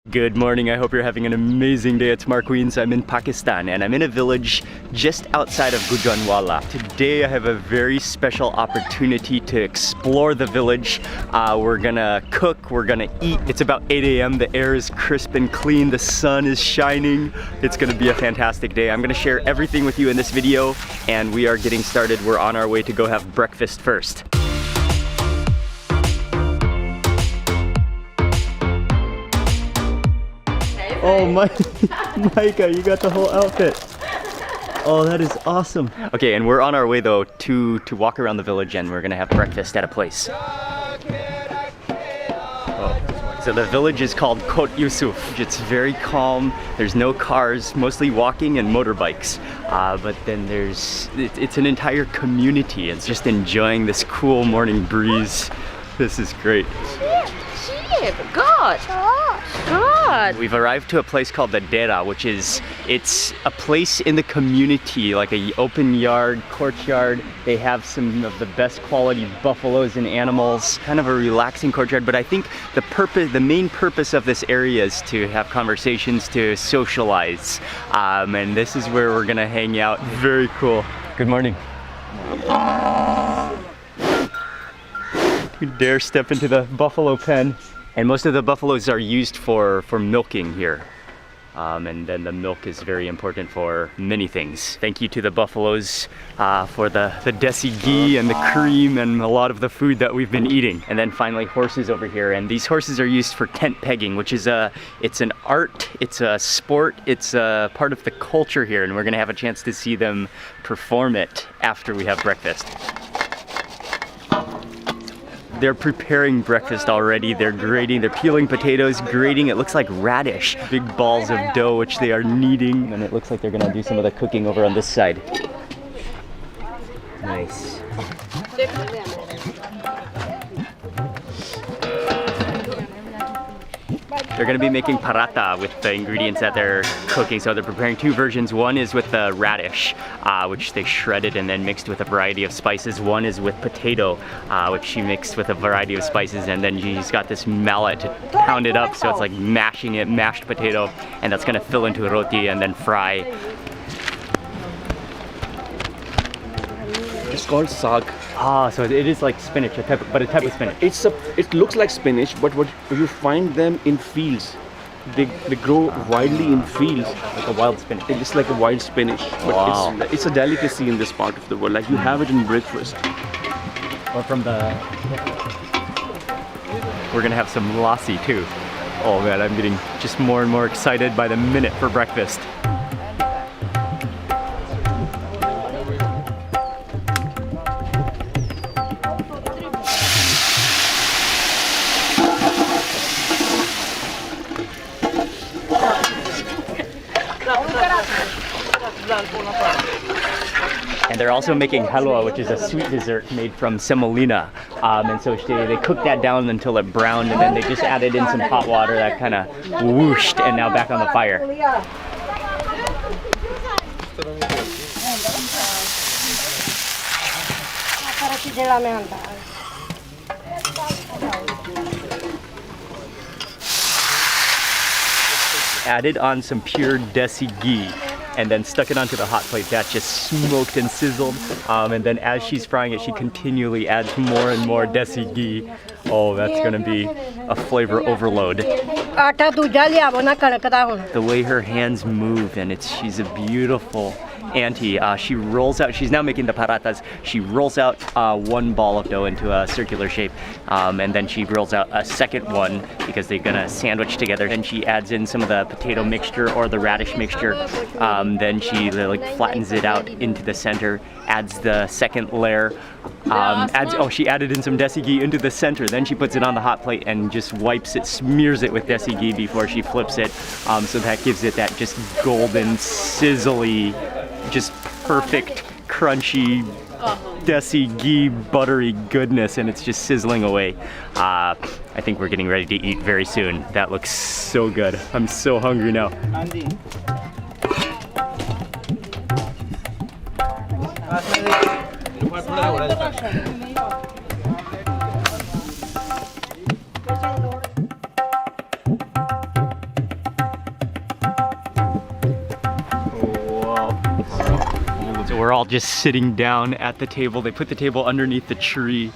Good morning, I hope you're having an amazing day. It's Mark Queens. I'm in Pakistan and I'm in a village just outside of Gujranwala. Today I have a very special opportunity to explore the village. We're gonna cook, we're gonna eat. It's about 8 a.m. The air is crisp and clean, the sun is shining. It's gonna be a fantastic day. I'm gonna share everything with you in this video and we are getting started. We're on our way to go have breakfast first. Oh Micah, you got the whole outfit. Oh, that is awesome. Okay, and we're on our way though to walk around the village and we're gonna have breakfast at a place. Oh. So the village is called Kot Yusuf. It's very calm. There's no cars, mostly walking and motorbikes. But then it's an entire community. It's just enjoying this cool morning breeze. This is great. God. We've arrived to a place called the Dera, which it's a place in the community, like an open yard, courtyard. They have some of the best quality buffaloes and animals, kind of a relaxing courtyard. But I think the main purpose of this area is to have conversations, to socialize. And this is where we're gonna hang out. Very cool. Good morning. You dare step into the buffalo pen. And most of the buffaloes are used for milking here. And then the milk is very important for many things. Thank you to the buffaloes for the desi ghee and the cream and a lot of the food that we've been eating. And then finally horses over here. And these horses are used for tent pegging, which is it's an art, it's a sport, it's a part of the culture here. And we're gonna have a chance to see them perform it after we have breakfast. They're preparing breakfast already. They're grating, they're peeling potatoes, grating. It looks like radish. Big balls of dough which they are kneading. And it looks like they're gonna do some of the cooking over on this side. Nice. They're gonna be making paratha with the ingredients that they're cooking. So they're preparing two versions. One is with the radish, which they shredded and then mixed with a variety of spices. One is with potato, which she mixed with a variety of spices. And then she's got this mallet to pound it up. So it's like mashing it, mashed potato. And that's gonna fill into roti and then fry. It's called sag. Ah, so it is like spinach, a type of spinach. It looks like spinach, but what you find them in fields. They grow widely in fields. Like a wild spinach. It's like a wild spinach, but wow. It's a delicacy in this part of the world. Like you have it in breakfast. Or from the... We're gonna have some lassi too. Oh man, I'm getting just more and more excited by the minute for breakfast. And they're also making halwa, which is a sweet dessert made from semolina. And so they cook that down until it browned, and then they just added in some hot water that kind of whooshed, and now back on the fire. Added on some pure desi ghee and then stuck it onto the hot plate. That just smoked and sizzled. And then as she's frying it, she continually adds more and more desi ghee. Oh, that's gonna be a flavor overload. The way her hands move, and she's a beautiful auntie. She rolls out, she's now making the paratas. She rolls out one ball of dough into a circular shape, and then she rolls out a second one because they're gonna sandwich together. Then she adds in some of the potato mixture or the radish mixture. Then she like flattens it out into the center, adds the second layer. She added in some desi ghee into the center. Then she puts it on the hot plate and just wipes it, smears it with desi ghee before she flips it. So that gives it that just golden, sizzly, just perfect, crunchy, desi ghee, buttery goodness, and it's just sizzling away. I think we're getting ready to eat very soon. That looks so good. I'm so hungry now. So we're all just sitting down at the table. They put the table underneath the tree.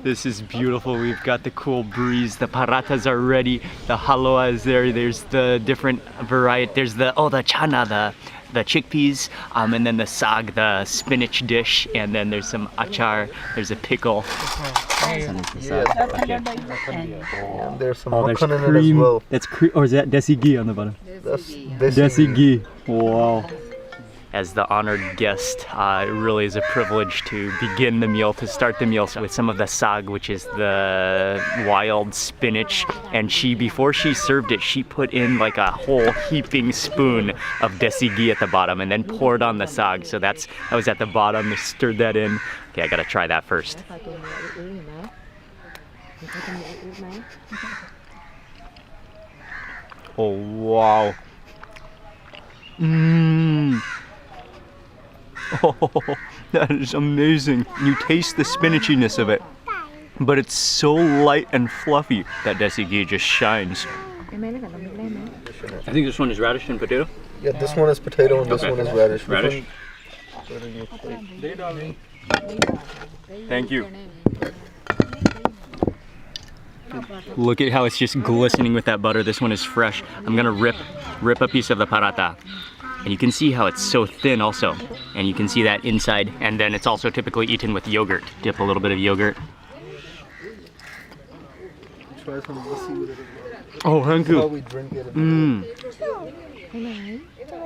This is beautiful. We've got the cool breeze. The paratas are ready. The halwa is there. There's the different variety. There's the chana, the chickpeas, and then the sag, the spinach dish, and then there's some achar. There's a pickle. And there's some There's makhan in it as cream. well. That's cream, or is that desi ghee on the bottom? That's Desi ghee. Wow. As the honored guest, it really is a privilege to begin the meal, to start the meal with some of the sag, which is the wild spinach. And before she served it, she put in like a whole heaping spoon of desi ghee at the bottom and then poured on the sag. So that was at the bottom, stirred that in. Okay, I gotta try that first. Oh, wow. Mmm. Oh, that is amazing. You taste the spinachiness of it, but it's so light and fluffy that desi ghee just shines. I think this one is radish and potato. Yeah, this one is potato and this Okay. one is radish. Radish. Thank you. Look at how it's just glistening with that butter. This one is fresh. I'm gonna rip a piece of the paratha. And you can see how it's so thin also. And you can see that inside. And then it's also typically eaten with yogurt. Dip a little bit of yogurt. Try some lassi with it. Oh, thank How you. we drink it.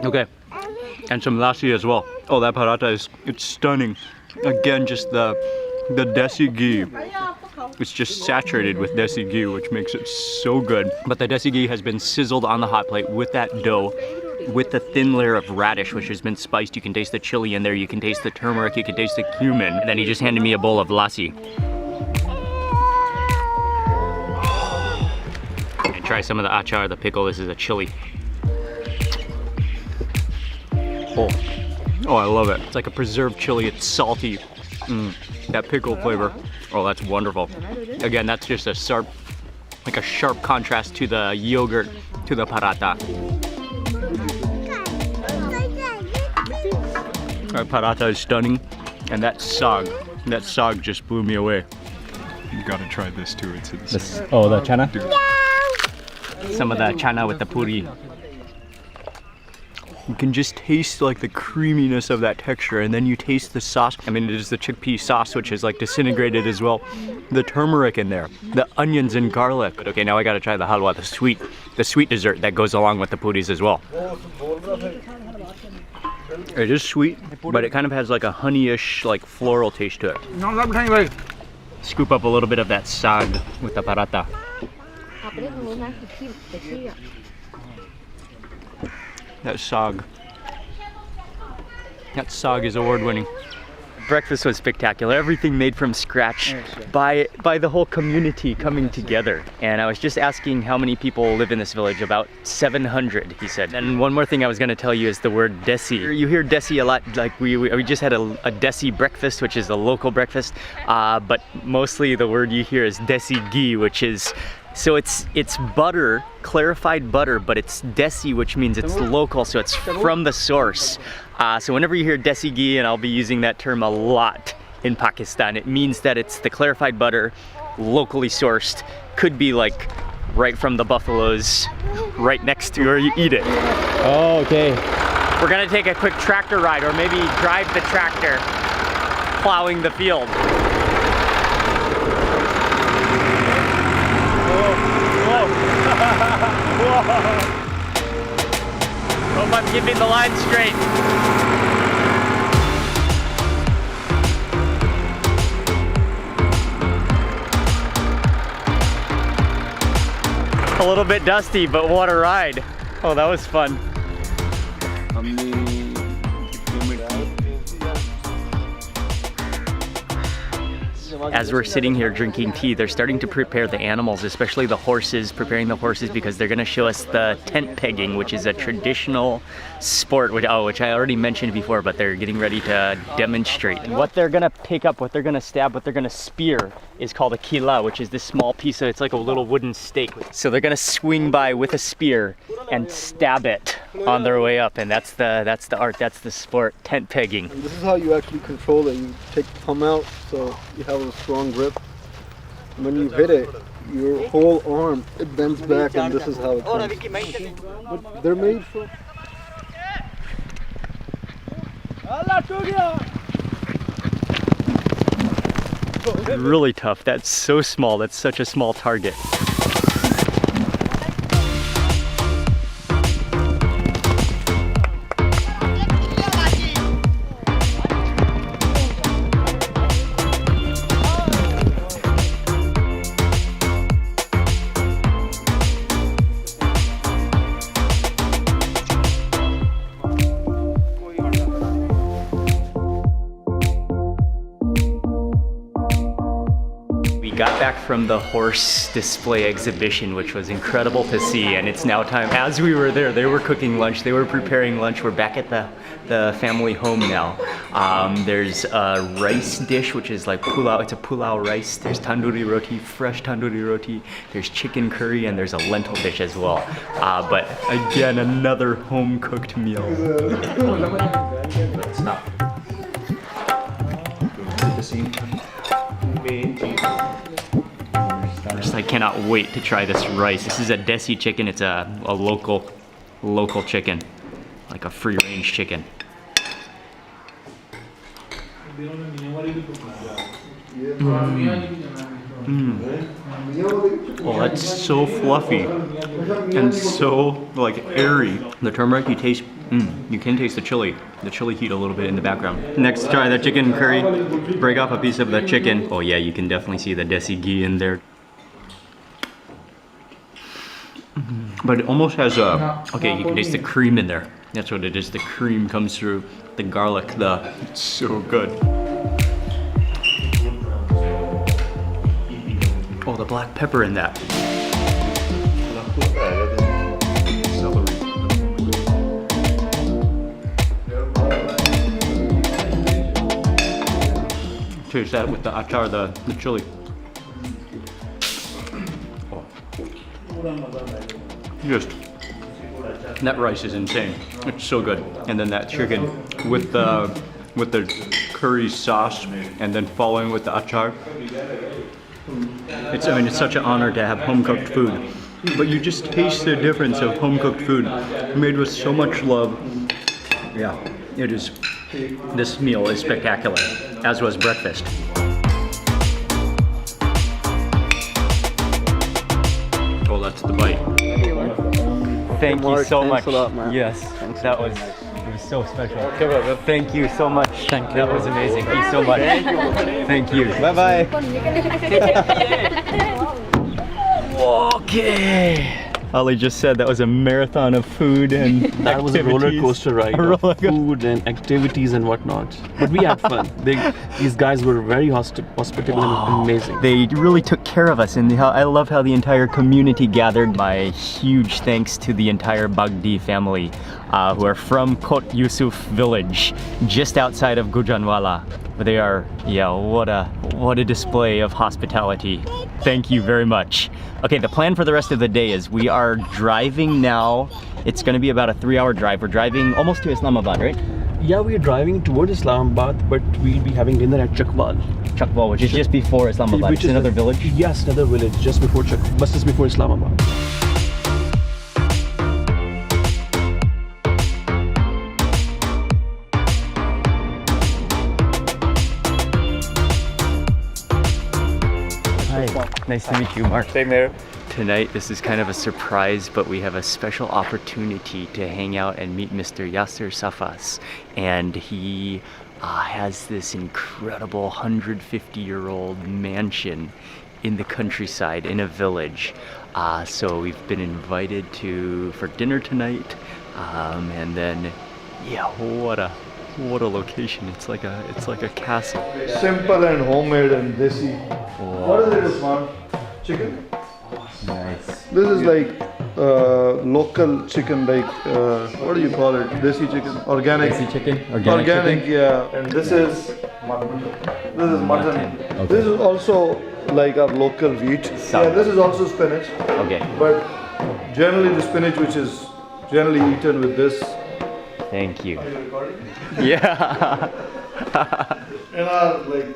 Okay. And some lassi as well. Oh, that paratha it's stunning. Again, just the desi ghee. It's just saturated with desi ghee, which makes it so good. But the desi ghee has been sizzled on the hot plate with that dough, with the thin layer of radish, which has been spiced. You can taste the chili in there, you can taste the turmeric, you can taste the cumin. And then he just handed me a bowl of lassi. And try some of the achar, the pickle. This is a chili. Oh, I love it. It's like a preserved chili, it's salty. That pickle flavor. Oh, that's wonderful. Again, that's just a sharp contrast to the yogurt, to the paratha. Our paratha is stunning, and that sag just blew me away. You gotta try this too. It's insane. The chana? Some of the chana with the puri. You can just taste like the creaminess of that texture, and then you taste the sauce. I mean, it is the chickpea sauce, which is like disintegrated as well. The turmeric in there, the onions and garlic. But okay, now I gotta try the halwa, the sweet dessert that goes along with the puris as well. It is sweet, but it kind of has like a honeyish, like floral taste to it. Scoop up a little bit of that sag with the paratha. That sag is award-winning. Breakfast was spectacular. Everything made from scratch by the whole community coming together. And I was just asking how many people live in this village. About 700, he said. And one more thing I was going to tell you is the word desi. You hear desi a lot. Like we just had a desi breakfast, which is a local breakfast. But mostly the word you hear is desi ghee, which is. So it's butter, clarified butter, but it's desi, which means it's local, so it's from the source. So whenever you hear desi ghee, and I'll be using that term a lot in Pakistan, it means that it's the clarified butter, locally sourced, could be like right from the buffaloes, right next to where you eat it. Oh, okay. We're gonna take a quick tractor ride, or maybe drive the tractor, plowing the field. Hope I'm keeping the line straight. A little bit dusty, but what a ride. Oh, that was fun. As we're sitting here drinking tea, they're starting to prepare the animals, especially the horses, preparing the horses because they're gonna show us the tent pegging, which is a traditional sport, which I already mentioned before, but they're getting ready to demonstrate. What they're gonna pick up, what they're gonna stab, what they're gonna spear is called a kila, which is this small piece of, it's like a little wooden stake. So they're gonna swing by with a spear and stab it on their way up, and that's the art, that's the sport, tent pegging. And this is how you actually control it. You take the thumb out so you have a strong grip. And when you hit it, your whole arm, it bends back, and this is how it comes. But they're made for... Really tough. That's so small. That's such a small target. Got back from the horse display exhibition, which was incredible to see, and it's now time. As we were there, they were cooking lunch, they were preparing lunch. We're back at the family home now. There's a rice dish, which is like pulao. It's a pulao rice. There's tandoori roti, fresh tandoori roti. There's chicken curry, and there's a lentil dish as well. But again, another home-cooked meal. Stop. I cannot wait to try this rice. This is a desi chicken. It's a local chicken, like a free-range chicken. Oh, that's so fluffy and so like airy. The turmeric, you taste. You can taste the chili heat a little bit in the background. Next, try the chicken curry. Break off a piece of the chicken. Oh yeah, you can definitely see the desi ghee in there. But it almost has a, okay, you can taste the cream in there. That's what it is. The cream comes through, the garlic, it's so good. Oh, the black pepper in that. Taste that with the achar, the chili. Oh. Just, that rice is insane. It's so good. And then that chicken with the curry sauce, and then following with the achar. I mean, it's such an honor to have home-cooked food. But you just taste the difference of home-cooked food made with so much love. Yeah, it is. This meal is spectacular, as was breakfast. Oh, that's the bite. Thank you so much. Thanks a lot, man. Yes, it was so special. Thank you so much. Thank you. That was amazing. Thank you so much. Thank you. Bye-bye. Okay. Ali just said that was a marathon of food and That was a roller activities. coaster ride of food and activities and whatnot. But we had fun. These guys were very hospitable and amazing. They really took care of us, and I love how the entire community gathered. My huge thanks to the entire Bagdi family who are from Kot Yusuf village, just outside of Gujranwala. They are, yeah, what a display of hospitality. Thank you very much. Okay, the plan for the rest of the day is we are driving now. It's going to be about a 3-hour drive. We're driving almost to Islamabad, right? Yeah, we are driving towards Islamabad, but we'll be having dinner at Chakwal. Chakwal, which is just before Islamabad. Which It's is another village? Yes, another village just before just before Islamabad. Hi, nice to meet you, Mark. Same here. Tonight, this is kind of a surprise, but we have a special opportunity to hang out and meet Mr. Yasser Safas. And he has this incredible 150-year-old mansion in the countryside, in a village. So we've been invited for dinner tonight. And then, yeah, what a location. It's like a castle. Simple and homemade and desi. What is it, Usman? Chicken? Nice. This is like local chicken, like what do you call it? Desi chicken, organic. Desi chicken? Organic, chicken? yeah. And this is mutton. This is mutton. Okay. This is also like our local wheat. Salad. Yeah, this is also spinach. Okay. But generally the spinach which is Generally eaten with this. Thank you. Yeah. Like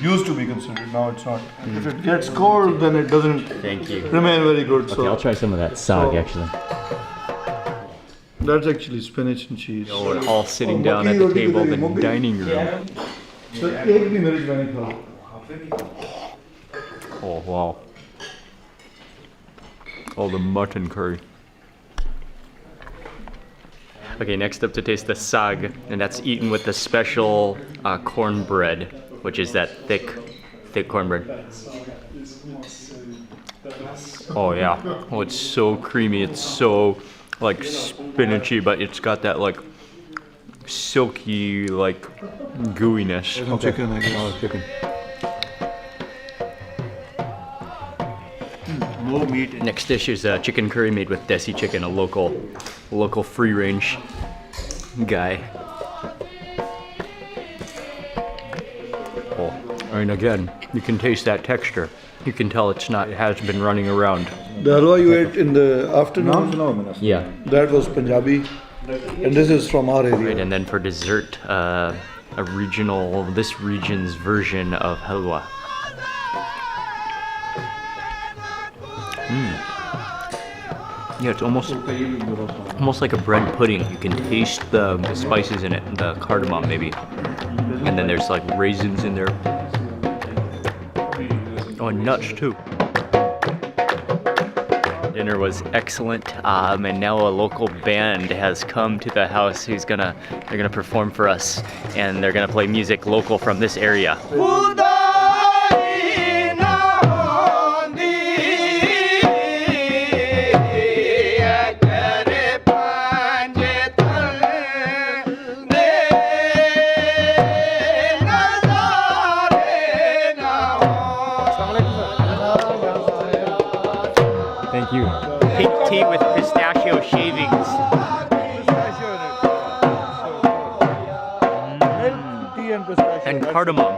used to be considered. Now it's not. If it gets cold, then it doesn't Thank you. remain very good. Okay, I'll try some of that sag actually. That's actually spinach and cheese. We're all sitting down at the table in the dining room. So egg bhi mere jane khao. Oh wow. Oh, the mutton curry. Okay, next up to taste the sag, and that's eaten with the special cornbread, which is that thick cornbread. Oh yeah. Oh, it's so creamy. It's so like spinachy, but it's got that like silky like gooiness. Chicken, I guess. Oh, chicken. More meat. Next dish is chicken curry made with desi chicken, a local free range guy. Oh, and again, you can taste that texture. You can tell it has been running around. The halwa you ate in the afternoon, Yeah. that was Punjabi, and this is from our Right, area. and then for dessert, this region's version of halwa. Yeah, it's almost like a bread pudding. You can taste the spices in it, the cardamom maybe, and then there's like raisins in there. Oh, and nuts too. Dinner was excellent, and now a local band has come to the house they're gonna perform for us, and they're gonna play music local from this area. Thank you. Pink tea with pistachio shavings. And cardamom.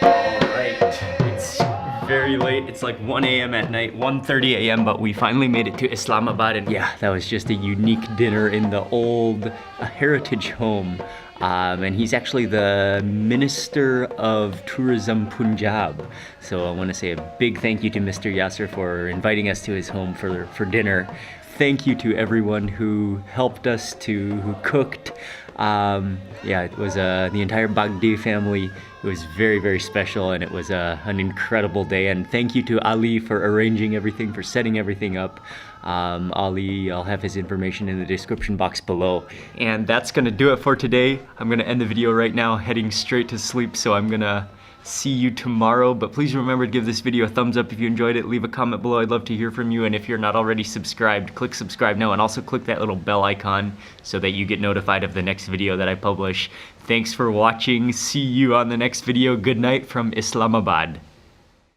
Alright, it's very late. It's like 1 a.m. at night, 1:30 a.m., but we finally made it to Islamabad, and yeah, that was just a unique dinner in the old heritage home. And he's actually the Minister of Tourism Punjab. So I want to say a big thank you to Mr. Yasser for inviting us to his home for dinner. Thank you to everyone who helped us, who cooked. Yeah, it was the entire Bagdi family. It was very, very special, and it was an incredible day. And thank you to Ali for arranging everything, for setting everything up. Ali, I'll have his information in the description box below. And that's gonna do it for today. I'm gonna end the video right now, heading straight to sleep, so I'm gonna see you tomorrow. But please remember to give this video a thumbs up if you enjoyed it. Leave a comment below, I'd love to hear from you. And if you're not already subscribed, click subscribe now, and also click that little bell icon so that you get notified of the next video that I publish. Thanks for watching. See you on the next video. Good night from Islamabad.